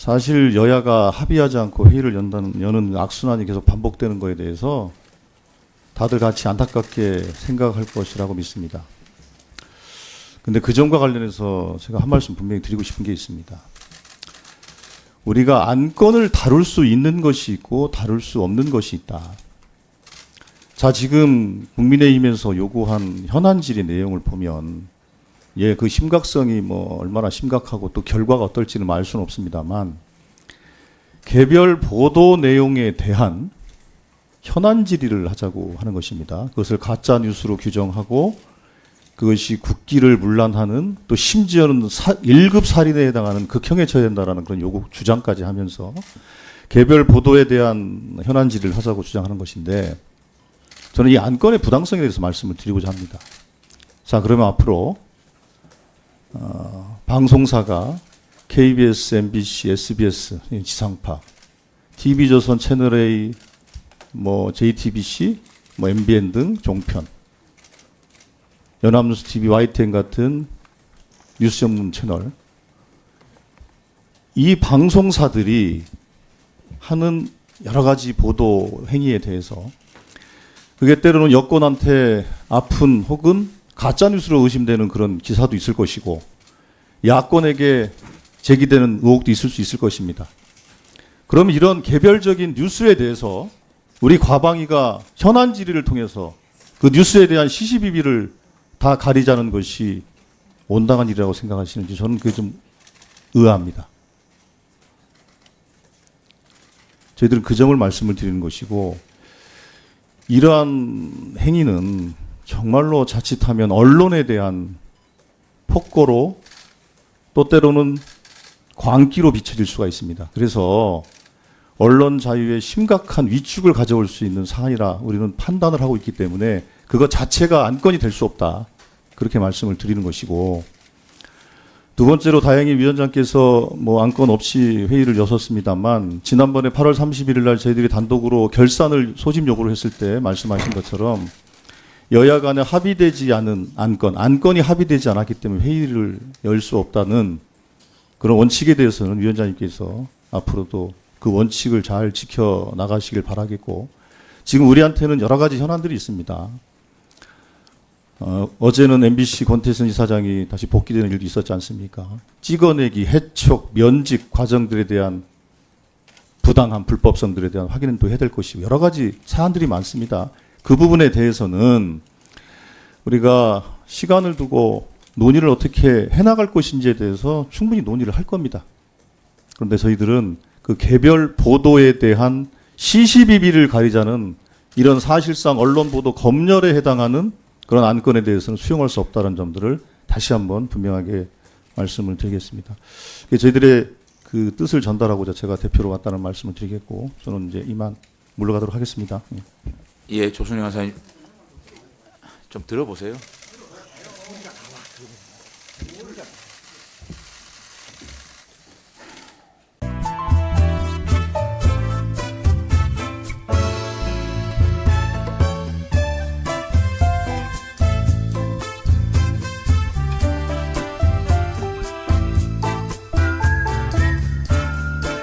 사실 여야가 합의하지 않고 회의를 여는 악순환이 계속 반복되는 거에 대해서 다들 같이 안타깝게 생각할 것이라고 믿습니다. 근데 그 점과 관련해서 제가 한 말씀 분명히 드리고 싶은 게 있습니다. 우리가 안건을 다룰 수 있는 것이 있고 다룰 수 없는 것이 있다. 자, 지금 국민의힘에서 요구한 현안 질의 내용을 보면 그 심각성이 얼마나 심각하고 또 결과가 어떨지는 알 수는 없습니다만 개별 보도 내용에 대한 현안 질의를 하자고 하는 것입니다. 그것을 가짜 뉴스로 규정하고 그것이 국기를 문란하는 또 심지어는 1급 살인에 해당하는 극형에 처해야 된다라는 그런 요구 주장까지 하면서 개별 보도에 대한 현안 질의를 하자고 주장하는 것인데 저는 이 안건의 부당성에 대해서 말씀을 드리고자 합니다. 자, 그러면 앞으로 방송사가 KBS, MBC, SBS, 지상파, TV조선, 채널A, JTBC, MBN 등 종편, 연합뉴스 TV, YTN 같은 뉴스 전문 채널, 이 방송사들이 하는 여러 가지 보도 행위에 대해서 그게 때로는 여권한테 아픈 혹은 가짜뉴스로 의심되는 그런 기사도 있을 것이고 야권에게 제기되는 의혹도 있을 수 있을 것입니다. 그러면 이런 개별적인 뉴스에 대해서 우리 과방위가 현안 질의를 통해서 그 뉴스에 대한 시시비비를 다 가리자는 것이 온당한 일이라고 생각하시는지 저는 그게 좀 의아합니다. 저희들은 그 점을 말씀을 드리는 것이고 이러한 행위는 정말로 자칫하면 언론에 대한 폭거로 또 때로는 광기로 비춰질 수가 있습니다. 그래서 언론 자유에 심각한 위축을 가져올 수 있는 사안이라 우리는 판단을 하고 있기 때문에 그것 자체가 안건이 될 수 없다. 그렇게 말씀을 드리는 것이고 두 번째로 다행히 위원장께서 안건 없이 회의를 여섰습니다만 지난번에 8월 31일 날 저희들이 단독으로 결산을 소집 요구를 했을 때 말씀하신 것처럼 여야 간에 합의되지 않은 안건이 합의되지 않았기 때문에 회의를 열 수 없다는 그런 원칙에 대해서는 위원장님께서 앞으로도 그 원칙을 잘 지켜 나가시길 바라겠고 지금 우리한테는 여러 가지 현안들이 있습니다. 어제는 MBC 권태선 이사장이 다시 복귀되는 일도 있었지 않습니까? 찍어내기, 해촉, 면직 과정들에 대한 부당한 불법성들에 대한 확인은 또 해야 될 것이고 여러 가지 사안들이 많습니다. 그 부분에 대해서는 우리가 시간을 두고 논의를 어떻게 해나갈 것인지에 대해서 충분히 논의를 할 겁니다. 그런데 저희들은 그 개별 보도에 대한 시시비비를 가리자는 이런 사실상 언론 보도 검열에 해당하는 그런 안건에 대해서는 수용할 수 없다는 점들을 다시 한번 분명하게 말씀을 드리겠습니다. 저희들의 그 뜻을 전달하고자 제가 대표로 왔다는 말씀을 드리겠고 저는 이제 이만 물러가도록 하겠습니다. 예, 조순영 간사님 좀 들어보세요.